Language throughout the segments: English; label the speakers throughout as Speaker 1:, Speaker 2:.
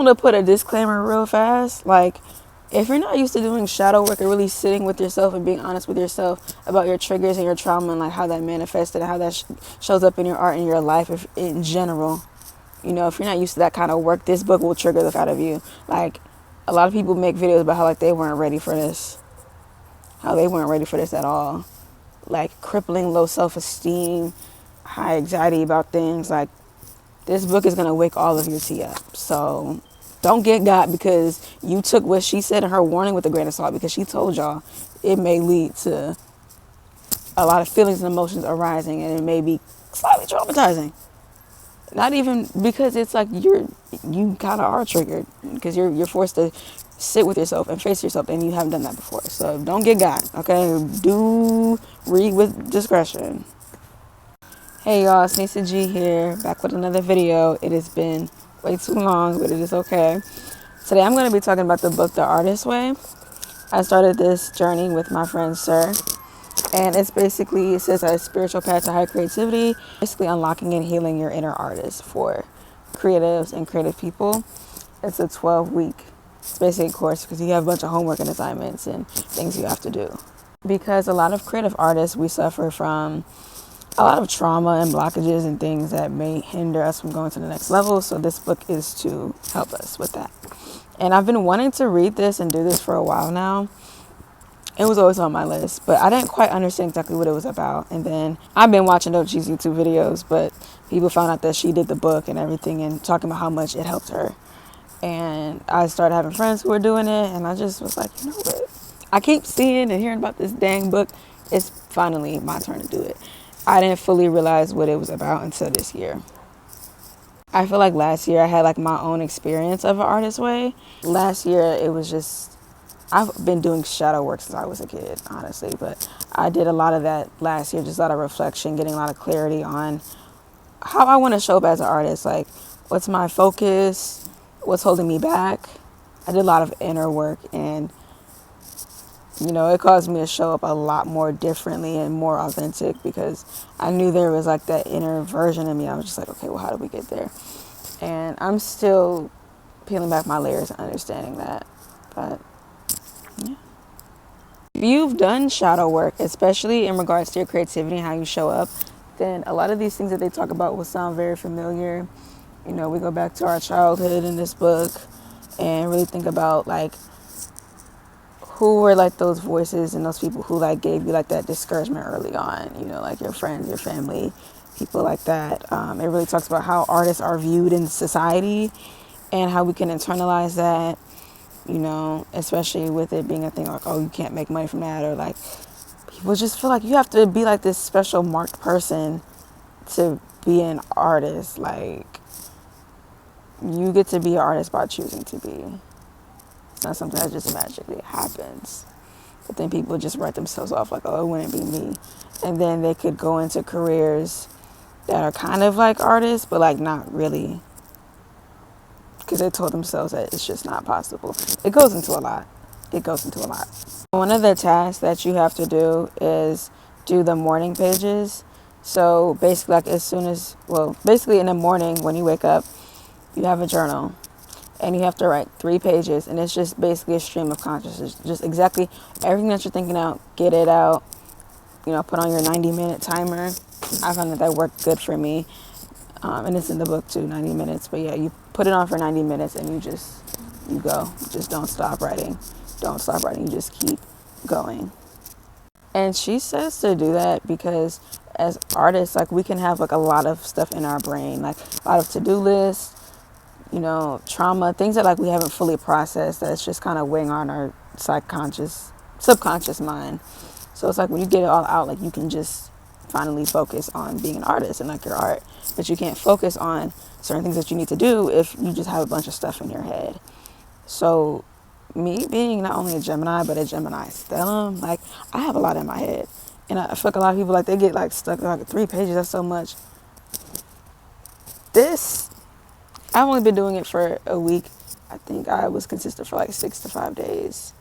Speaker 1: wanted to put a disclaimer real fast. Like, if you're not used to doing shadow work and really sitting with yourself and being honest with yourself about your triggers and your trauma and like how that manifested and how that shows up in your art and your life in general, you know, if you're not used to that kind of work, this book will trigger the fuck out of you. Like, a lot of people make videos about how like they weren't ready for this, how they weren't ready for this at all. Like crippling low self-esteem, high anxiety about things. Like, this book is going to wake all of your tea up. So don't get got because you took what she said in her warning with a grain of salt, because she told y'all it may lead to a lot of feelings and emotions arising, and it may be slightly traumatizing. Not even because it's like you kind of are triggered because you're forced to sit with yourself and face yourself, and you haven't done that before. So don't get got, okay? Do read with discretion. Hey y'all, it's Anisa G here, back with another video. It has been way too long, but it is okay. Today I'm going to be talking about the book The Artist Way. I started this journey with my friend Sir, and it says a spiritual path to high creativity, basically unlocking and healing your inner artist for creatives and creative people. It's a 12-week basic course because you have a bunch of homework and assignments and things you have to do. Because a lot of creative artists, we suffer from a lot of trauma and blockages and things that may hinder us from going to the next level. So this book is to help us with that. And I've been wanting to read this and do this for a while now. It was always on my list, but I didn't quite understand exactly what it was about. And then I've been watching Dochi's YouTube videos, but people found out that she did the book and everything and talking about how much it helped her. And I started having friends who were doing it, and I just was like, you know what? I keep seeing and hearing about this dang book. It's finally my turn to do it. I didn't fully realize what it was about until this year. I feel like last year I had like my own experience of an artist way. Last year it was just, I've been doing shadow work since I was a kid, honestly, but I did a lot of that last year, just a lot of reflection, getting a lot of clarity on how I want to show up as an artist. Like, what's my focus? What's holding me back? I did a lot of inner work, and you know, it caused me to show up a lot more differently and more authentic because I knew there was like that inner version of me. I was just like, okay, well, how do we get there? And I'm still peeling back my layers and understanding that. But yeah. If you've done shadow work, especially in regards to your creativity and how you show up, then a lot of these things that they talk about will sound very familiar. You know, we go back to our childhood in this book and really think about like who were like those voices and those people who like gave you like that discouragement early on, you know, like your friends, your family, people like that. It really talks about how artists are viewed in society and how we can internalize that, you know, especially with it being a thing like, oh, you can't make money from that, or like people just feel like you have to be like this special marked person to be an artist. Like, you get to be an artist by choosing to be. It's not something that just magically happens. But then people just write themselves off like, oh, it wouldn't be me. And then they could go into careers that are kind of like artists, but like not really. Because they told themselves that it's just not possible. It goes into a lot. One of the tasks that you have to do is do the morning pages. So basically like basically in the morning when you wake up, you have a journal. And you have to write 3 pages, and it's just basically a stream of consciousness. Just exactly everything that you're thinking out, get it out. You know, put on your 90-minute timer. I found that worked good for me. And it's in the book too, 90 minutes. But yeah, you put it on for 90 minutes and you go. Just don't stop writing. Don't stop writing. You just keep going. And she says to do that because as artists, like we can have like a lot of stuff in our brain, like a lot of to-do lists, you know, trauma, things that like we haven't fully processed that's just kind of weighing on our subconscious mind. So it's like when you get it all out, like you can just finally focus on being an artist and like your art. But you can't focus on certain things that you need to do if you just have a bunch of stuff in your head. So me being not only a Gemini, but a Gemini stellium, like I have a lot in my head. And I feel like a lot of people, like they get like stuck in like 3 pages, that's so much. I've only been doing it for a week. I think I was consistent for like 6 to 5 days.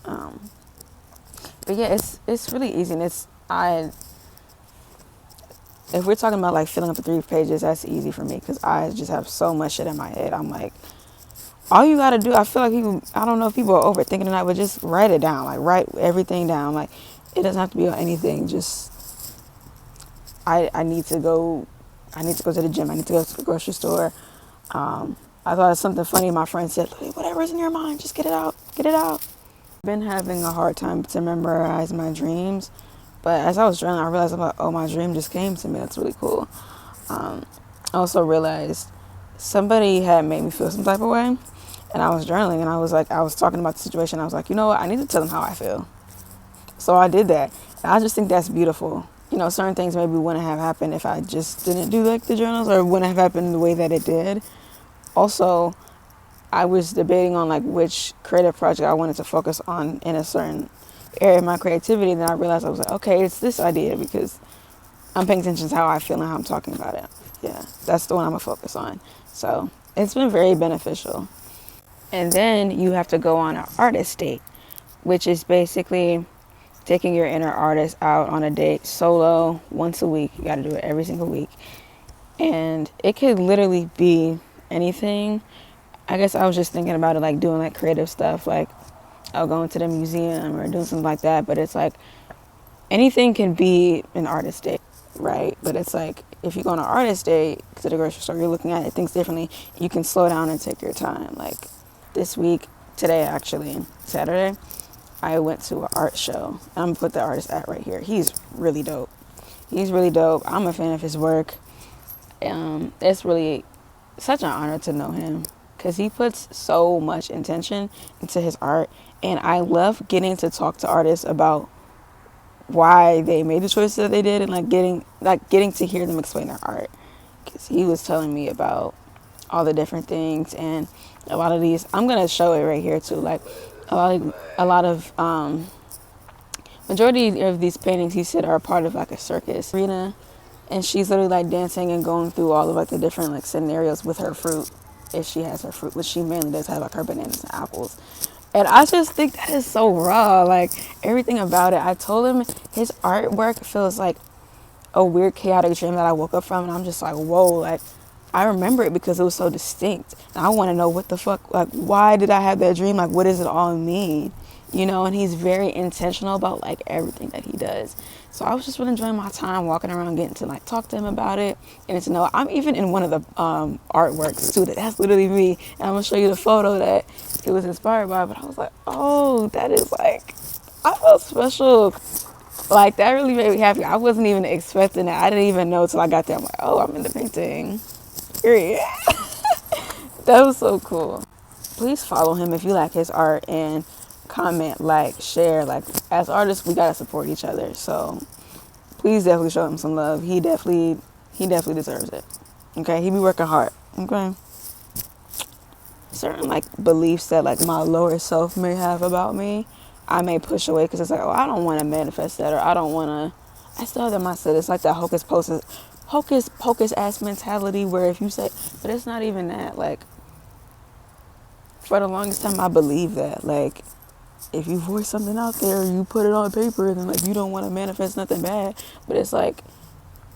Speaker 1: But yeah, it's really easy. And if we're talking about like filling up the 3 pages, that's easy for me because I just have so much shit in my head. I'm like, all you gotta do, I feel like people, I don't know if people are overthinking it or not, but just write it down. Like, write everything down. Like, it doesn't have to be on anything. Just, I need to go, I need to go to the gym. I need to go to the grocery store. I thought of something funny. My friend said, whatever's in your mind, just get it out. Get it out. I've been having a hard time to memorize my dreams. But as I was journaling, I realized, I'm like, oh, my dream just came to me. That's really cool. I also realized somebody had made me feel some type of way. And I was journaling, and I was like, I was talking about the situation. I was like, you know what? I need to tell them how I feel. So I did that. And I just think that's beautiful. You know, certain things maybe wouldn't have happened if I just didn't do like the journals, or wouldn't have happened the way that it did. Also, I was debating on like which creative project I wanted to focus on in a certain area of my creativity. And then I realized, I was like, okay, it's this idea, because I'm paying attention to how I feel and how I'm talking about it. Yeah, that's the one I'm gonna focus on. So it's been very beneficial. And then you have to go on an artist date, which is basically taking your inner artist out on a date solo once a week. You got to do it every single week. And it could literally be anything. I guess I was just thinking about it like doing like creative stuff, like I'll go into the museum or doing something like that. But it's like anything can be an artist date, right? But it's like if you go on an artist date to the grocery store, you're looking at it, things differently. You can slow down and take your time. Like this week, today actually, Saturday, I went to an art show. I'm going to put the artist at right here. He's really dope. He's really dope. I'm a fan of his work. It's really such an honor to know him, because he puts so much intention into his art. And I love getting to talk to artists about why they made the choices that they did, and getting to hear them explain their art. Because he was telling me about all the different things, and a lot of these, I'm going to show it right here too. Like a lot of majority of these paintings, he said, are a part of like a circus arena, and she's literally like dancing and going through all of like the different like scenarios with her fruit, if she has her fruit, which she mainly does have, like her bananas and apples. And I just think that is so raw, like everything about it. I told him his artwork feels like a weird chaotic dream that I woke up from, and I'm just like, whoa, like I remember it because it was so distinct. And I want to know what the fuck, like, why did I have that dream? Like, what does it all mean? You know, and he's very intentional about like everything that he does. So I was just really enjoying my time walking around, getting to like talk to him about it, and to know I'm even in one of the artworks too. That's literally me. And I'm gonna show you the photo that it was inspired by. But I was like, oh, that is like, I felt special. Like that really made me happy. I wasn't even expecting that. I didn't even know till I got there. I'm like, oh, I'm in the painting. Period. That was so cool. Please follow him if you like his art, and comment, like, share. Like, as artists, we gotta support each other. So please definitely show him some love. He definitely deserves it. Okay, he be working hard. Okay. Certain like beliefs that like my lower self may have about me, I may push away, because it's like, oh, I don't want to manifest that, or I don't want to. I still have that mindset. It's like that hocus pocus ass mentality, where if you say, but it's not even that. Like, for the longest time, I believed that. Like, if you voice something out there, you put it on paper, then like you don't want to manifest nothing bad. But it's like,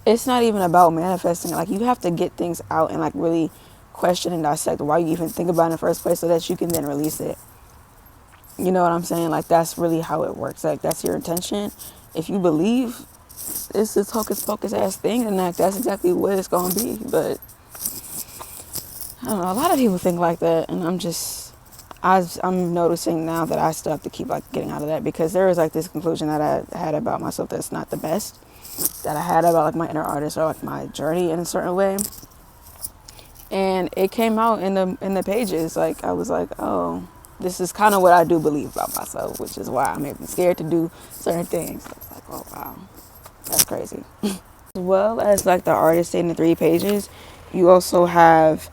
Speaker 1: it's not even about manifesting. Like, you have to get things out and like really question and dissect why you even think about it in the first place, so that you can then release it. You know what I'm saying? Like, that's really how it works. Like, that's your intention. If you believe it's this hocus pocus ass thing, then like that's exactly what it's gonna be. But I don't know, a lot of people think like that, and I'm noticing now that I still have to keep like getting out of that, because there was like this conclusion that I had about myself that's not the best, that I had about like my inner artist, or like my journey in a certain way. And it came out in the pages. Like, I was like, oh, this is kind of what I do believe about myself, which is why I'm even scared to do certain things. I was like, oh wow, that's crazy. As well as like the artist in the 3 pages, you also have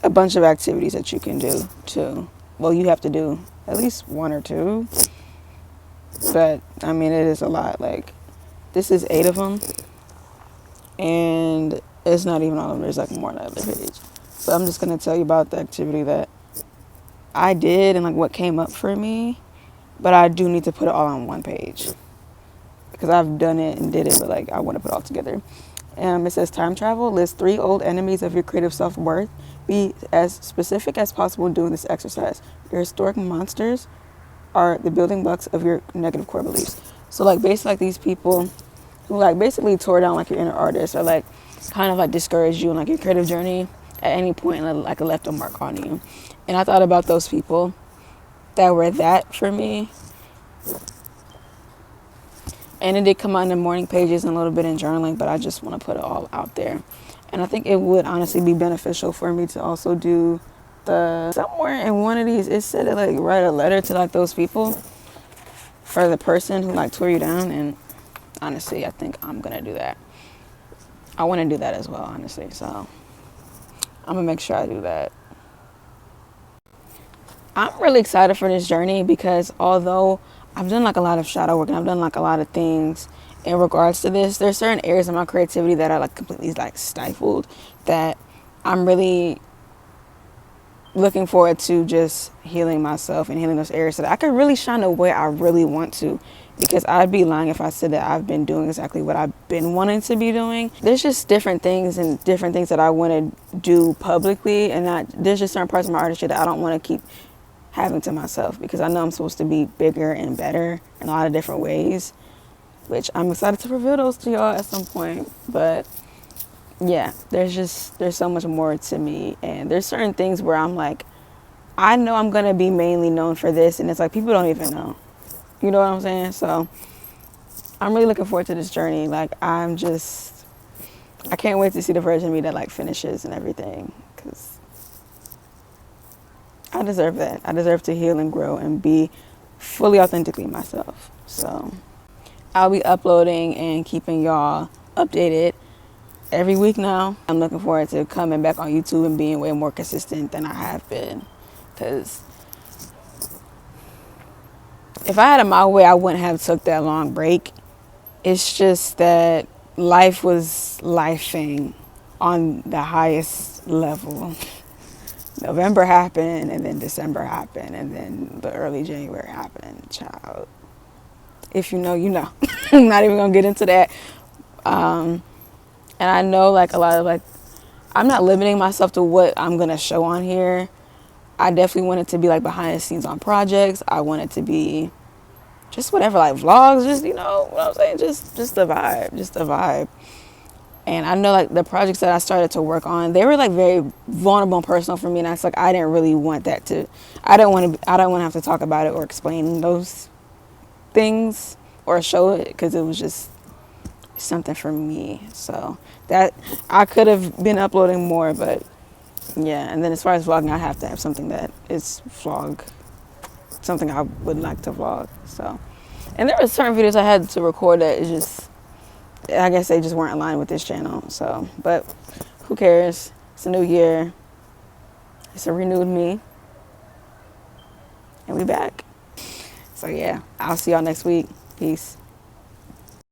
Speaker 1: a bunch of activities that you can do too. Well, you have to do at least 1 or 2, but I mean, it is a lot. Like, this is 8 of them, and it's not even all of them. There's like more on the other page. So I'm just gonna tell you about the activity that I did and like what came up for me, but I do need to put it all on 1 page, because I've done it and did it, but like I want to put it all together. It says time travel. List 3 old enemies of your creative self-worth. Be as specific as possible doing this exercise. Your historic monsters are the building blocks of your negative core beliefs. So like basically like these people who like basically tore down like your inner artist, or like kind of like discouraged you in like your creative journey at any point, and like left a mark on you. And I thought about those people that were that for me. And it did come out in the morning pages and a little bit in journaling, but I just want to put it all out there. And I think it would honestly be beneficial for me to also do somewhere in one of these, it said to like write a letter to like those people for the person who like tore you down. And honestly, I think I'm going to do that. I want to do that as well, honestly. So I'm going to make sure I do that. I'm really excited for this journey because although I've done like a lot of shadow work and I've done like a lot of things in regards to this, there's certain areas of my creativity that are like completely like stifled, that I'm really looking forward to just healing myself and healing those areas so that I can really shine the way I really want to. Because I'd be lying if I said that I've been doing exactly what I've been wanting to be doing. There's just different things that I want to do publicly, and there's just certain parts of my artistry that I don't want to keep having to myself, because I know I'm supposed to be bigger and better in a lot of different ways, which I'm excited to reveal those to y'all at some point. But yeah, there's so much more to me, and there's certain things where I'm like, I know I'm gonna be mainly known for this, and it's like people don't even know. You know what I'm saying? So I'm really looking forward to this journey. Like I can't wait to see the version of me that like finishes and everything, because I deserve that. I deserve to heal and grow and be fully authentically myself. So I'll be uploading and keeping y'all updated every week now. I'm looking forward to coming back on YouTube and being way more consistent than I have been, because if I had it my way, I wouldn't have took that long break. It's just that life was lifing on the highest level. November happened, and then December happened, and then the early January happened. Child, if you know, you know. I'm not even gonna get into that. And I know like a lot of like, I'm not limiting myself to what I'm gonna show on here. I definitely want it to be like behind the scenes on projects. I want it to be just whatever, like vlogs, just, you know what I'm saying, just a vibe. And I know like the projects that I started to work on, they were like very vulnerable and personal for me, and it's like I didn't really want that to. I don't want to have to talk about it or explain those things or show it, because it was just something for me. So that I could have been uploading more, but yeah. And then as far as vlogging, I have to have something that is something I would like to vlog. So, and there were certain videos I had to record that is just, I guess they just weren't aligned with this channel. So, but who cares? It's a new year. It's a renewed me. And we back. So yeah, I'll see y'all next week. Peace.